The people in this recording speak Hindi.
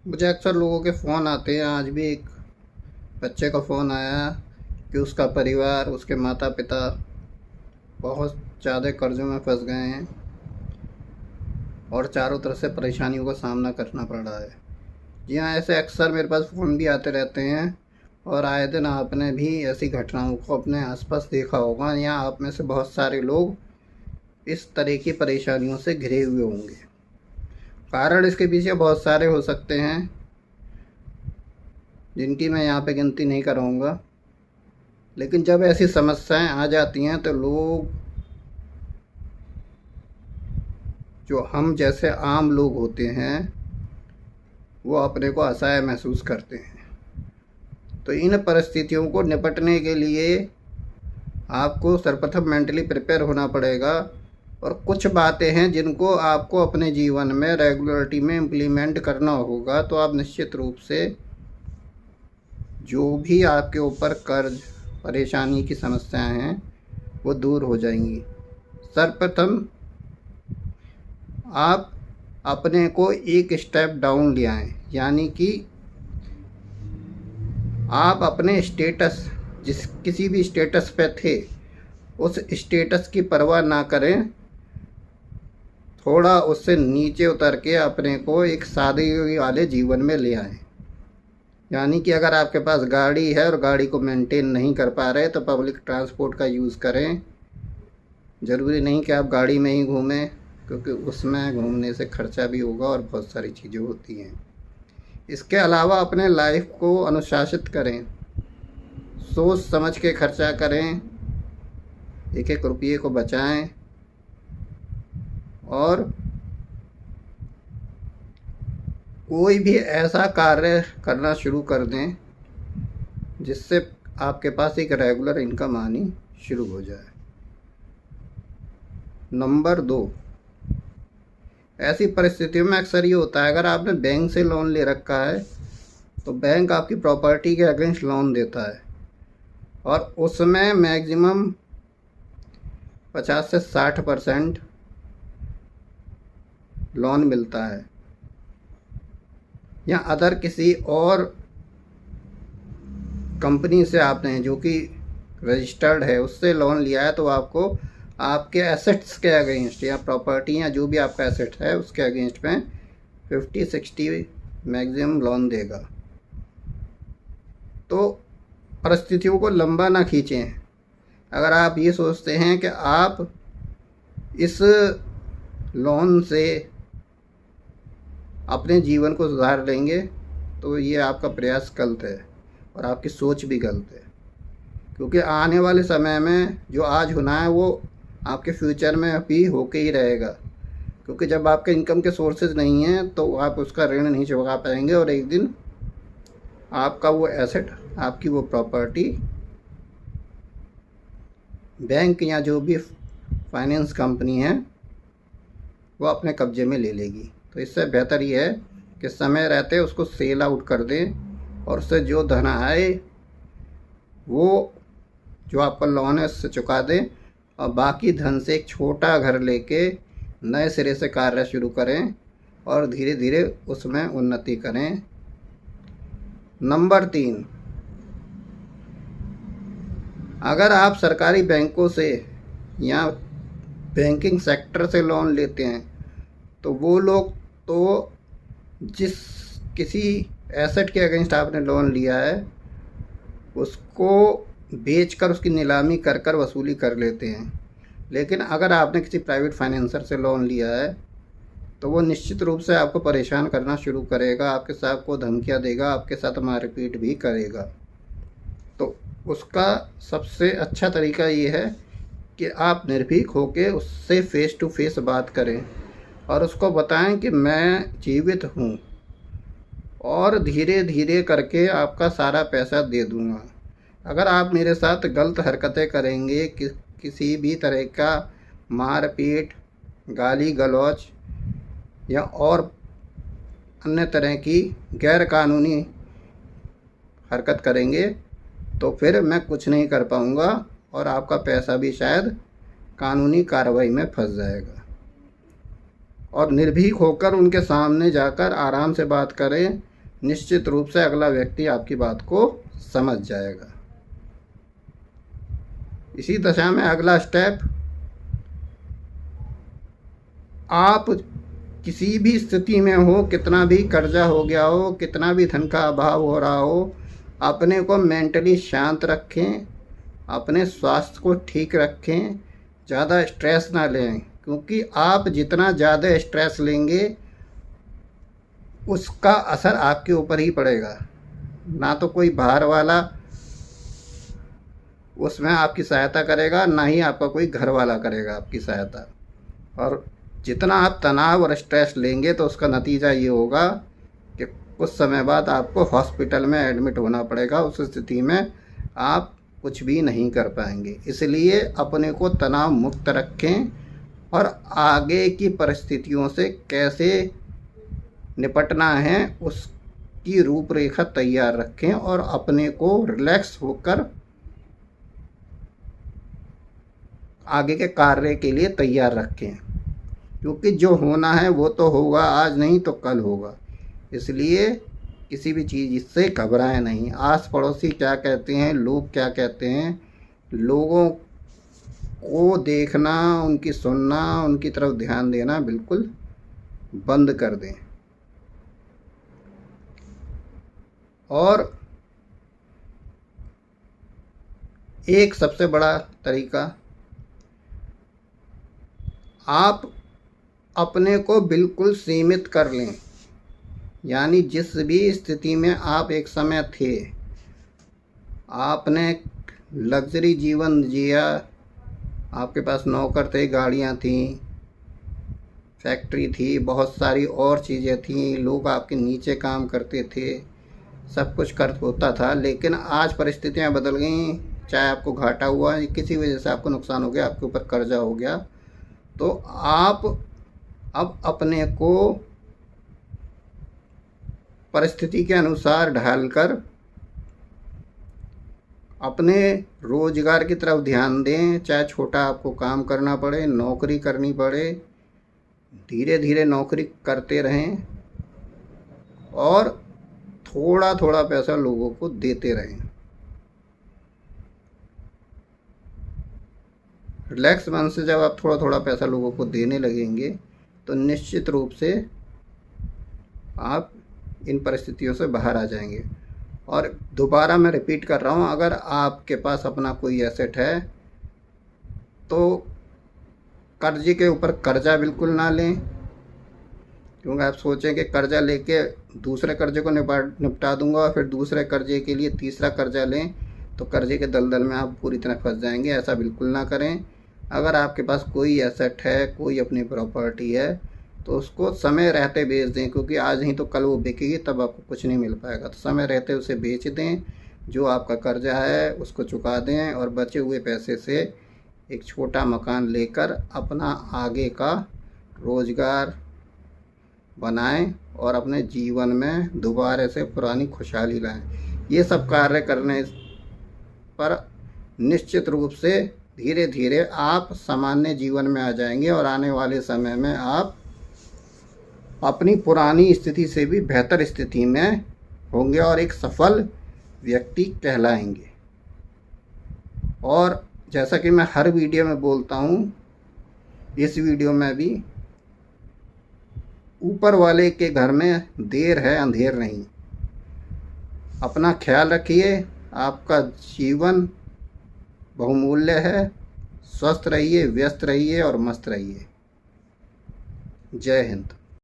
मुझे अक्सर लोगों के फ़ोन आते हैं। आज भी एक बच्चे का फ़ोन आया कि उसका परिवार, उसके माता पिता बहुत ज़्यादा कर्ज़ों में फंस गए हैं और चारों तरफ से परेशानियों का सामना करना पड़ रहा है। जी हाँ, ऐसे अक्सर मेरे पास फ़ोन भी आते रहते हैं और आए दिन आपने भी ऐसी घटनाओं को अपने आसपास देखा होगा या आप में से बहुत सारे लोग इस तरह की परेशानियों से घिरे हुए होंगे। कारण इसके पीछे बहुत सारे हो सकते हैं, जिनकी मैं यहाँ पे गिनती नहीं कराऊँगा। लेकिन जब ऐसी समस्याएं आ जाती हैं तो लोग, जो हम जैसे आम लोग होते हैं, वो अपने को असहाय महसूस करते हैं। तो इन परिस्थितियों को निपटने के लिए आपको सर्वप्रथम मेंटली प्रिपेयर होना पड़ेगा और कुछ बातें हैं जिनको आपको अपने जीवन में रेगुलरिटी में इम्प्लीमेंट करना होगा। तो आप निश्चित रूप से जो भी आपके ऊपर कर्ज, परेशानी की समस्याएं हैं, वो दूर हो जाएंगी। सर्वप्रथम आप अपने को एक स्टेप डाउन ले आएँ, यानी कि आप अपने स्टेटस, किसी भी स्टेटस पे थे, उस स्टेटस की परवाह ना करें। थोड़ा उससे नीचे उतर के अपने को एक सादगी वाले जीवन में ले आएँ। यानी कि अगर आपके पास गाड़ी है और गाड़ी को मेंटेन नहीं कर पा रहे तो पब्लिक ट्रांसपोर्ट का यूज़ करें। ज़रूरी नहीं कि आप गाड़ी में ही घूमें, क्योंकि उसमें घूमने से खर्चा भी होगा और बहुत सारी चीज़ें होती हैं। इसके अलावा अपने लाइफ को अनुशासित करें, सोच समझ के खर्चा करें, एक एक रुपये को बचाएं और कोई भी ऐसा कार्य करना शुरू कर दें जिससे आपके पास एक रेगुलर इनकम आनी शुरू हो जाए। नंबर 2, ऐसी परिस्थितियों में अक्सर ये होता है, अगर आपने बैंक से लोन ले रखा है तो बैंक आपकी प्रॉपर्टी के अगेंस्ट लोन देता है और उसमें मैक्सिमम 50 से 60% लोन मिलता है। या अदर किसी और कंपनी से आपने, जो कि रजिस्टर्ड है, उससे लोन लिया है तो आपको आपके एसेट्स के अगेंस्ट या प्रॉपर्टी या जो भी आपका एसेट है उसके अगेंस्ट में 50-60 मैक्सिमम लोन देगा। तो परिस्थितियों को लंबा ना खींचें। अगर आप ये सोचते हैं कि आप इस लोन से अपने जीवन को सुधार लेंगे तो ये आपका प्रयास गलत है और आपकी सोच भी गलत है। क्योंकि आने वाले समय में जो आज होना है वो आपके फ्यूचर में भी होके ही रहेगा। क्योंकि जब आपके इनकम के सोर्सेज नहीं हैं तो आप उसका ऋण नहीं चुका पाएंगे और एक दिन आपका वो एसेट, आपकी वो प्रॉपर्टी बैंक या जो भी फाइनेंस कंपनी है वो अपने कब्जे में ले लेगी। तो इससे बेहतर ये है कि समय रहते उसको सेल आउट कर दें और उससे जो धन आए वो जो आपका लोन है उससे चुका दें और बाकी धन से एक छोटा घर लेके नए सिरे से कार्य शुरू करें और धीरे धीरे उसमें उन्नति करें। नंबर 3, अगर आप सरकारी बैंकों से या बैंकिंग सेक्टर से लोन लेते हैं तो वो लोग तो जिस किसी एसेट के अगेंस्ट आपने लोन लिया है उसको बेचकर उसकी नीलामी कर कर वसूली कर लेते हैं। लेकिन अगर आपने किसी प्राइवेट फाइनेंसर से लोन लिया है तो वो निश्चित रूप से आपको परेशान करना शुरू करेगा, आपके साथ को धमकियाँ देगा, आपके साथ मारपीट भी करेगा। तो उसका सबसे अच्छा तरीका ये है कि आप निर्भीक होकर उससे फ़ेस टू फेस बात करें और उसको बताएं कि मैं जीवित हूँ और धीरे धीरे करके आपका सारा पैसा दे दूँगा। अगर आप मेरे साथ गलत हरकतें करेंगे, किसी भी तरह का मारपीट, गाली गलौज या और अन्य तरह की गैर कानूनी हरकत करेंगे तो फिर मैं कुछ नहीं कर पाऊँगा और आपका पैसा भी शायद कानूनी कार्रवाई में फंस जाएगा। और निर्भीक होकर उनके सामने जाकर आराम से बात करें निश्चित रूप से अगला व्यक्ति आपकी बात को समझ जाएगा। इसी दशा में अगला स्टेप, आप किसी भी स्थिति में हो, कितना भी कर्जा हो गया हो, कितना भी धन का अभाव हो रहा हो, अपने को मेंटली शांत रखें, अपने स्वास्थ्य को ठीक रखें, ज़्यादा स्ट्रेस ना लें, क्योंकि आप जितना ज़्यादा स्ट्रेस लेंगे उसका असर आपके ऊपर ही पड़ेगा। ना तो कोई बाहर वाला उसमें आपकी सहायता करेगा, ना ही आपका कोई घर वाला करेगा आपकी सहायता। और जितना आप तनाव और स्ट्रेस लेंगे तो उसका नतीजा ये होगा कि कुछ समय बाद आपको हॉस्पिटल में एडमिट होना पड़ेगा। उस स्थिति में आप कुछ भी नहीं कर पाएंगे। इसलिए अपने को तनाव मुक्त रखें और आगे की परिस्थितियों से कैसे निपटना है उसकी रूपरेखा तैयार रखें और अपने को रिलैक्स होकर आगे के कार्य के लिए तैयार रखें, क्योंकि जो होना है वो तो होगा, आज नहीं तो कल होगा। इसलिए किसी भी चीज़ से घबराएं नहीं। आस पड़ोसी क्या कहते हैं, लोग क्या कहते हैं, लोगों को देखना, उनकी सुनना, उनकी तरफ ध्यान देना बिल्कुल बंद कर दें। और एक सबसे बड़ा तरीका, आप अपने को बिल्कुल सीमित कर लें। यानी जिस भी स्थिति में आप एक समय थे, आपने लग्जरी जीवन जिया, आपके पास नौकर थे, गाड़ियाँ थीं, फैक्ट्री थी, बहुत सारी और चीज़ें थीं, लोग आपके नीचे काम करते थे, सब कुछ कर होता था। लेकिन आज परिस्थितियाँ बदल गई। चाहे आपको घाटा हुआ, किसी वजह से आपको नुकसान हो गया, आपके ऊपर कर्जा हो गया, तो आप अब अपने को परिस्थिति के अनुसार ढालकर अपने रोजगार की तरफ ध्यान दें। चाहे छोटा आपको काम करना पड़े, नौकरी करनी पड़े, धीरे धीरे नौकरी करते रहें और थोड़ा थोड़ा पैसा लोगों को देते रहें। रिलैक्स मन से जब आप थोड़ा थोड़ा पैसा लोगों को देने लगेंगे तो निश्चित रूप से आप इन परिस्थितियों से बाहर आ जाएंगे। और दोबारा मैं रिपीट कर रहा हूँ, अगर आपके पास अपना कोई एसेट है तो कर्जे के ऊपर कर्जा बिल्कुल ना लें, क्योंकि आप सोचें कि कर्जा लेके दूसरे कर्जे को निपटा दूंगा और फिर दूसरे कर्जे के लिए तीसरा कर्जा लें तो कर्जे के दलदल में आप पूरी तरह फंस जाएंगे। ऐसा बिल्कुल ना करें। अगर आपके पास कोई एसेट है, कोई अपनी प्रॉपर्टी है, तो उसको समय रहते बेच दें, क्योंकि आज नहीं तो कल वो बिकेगी, तब आपको कुछ नहीं मिल पाएगा। तो समय रहते उसे बेच दें, जो आपका कर्जा है उसको चुका दें और बचे हुए पैसे से एक छोटा मकान लेकर अपना आगे का रोज़गार बनाएं और अपने जीवन में दोबारा से पुरानी खुशहाली लाएं। ये सब कार्य करने पर निश्चित रूप से धीरे धीरे आप सामान्य जीवन में आ जाएंगे और आने वाले समय में आप अपनी पुरानी स्थिति से भी बेहतर स्थिति में होंगे और एक सफल व्यक्ति कहलाएंगे। और जैसा कि मैं हर वीडियो में बोलता हूँ, इस वीडियो में भी, ऊपर वाले के घर में देर है अंधेर नहीं। अपना ख्याल रखिए। आपका जीवन बहुमूल्य है। स्वस्थ रहिए, व्यस्त रहिए और मस्त रहिए। जय हिंद।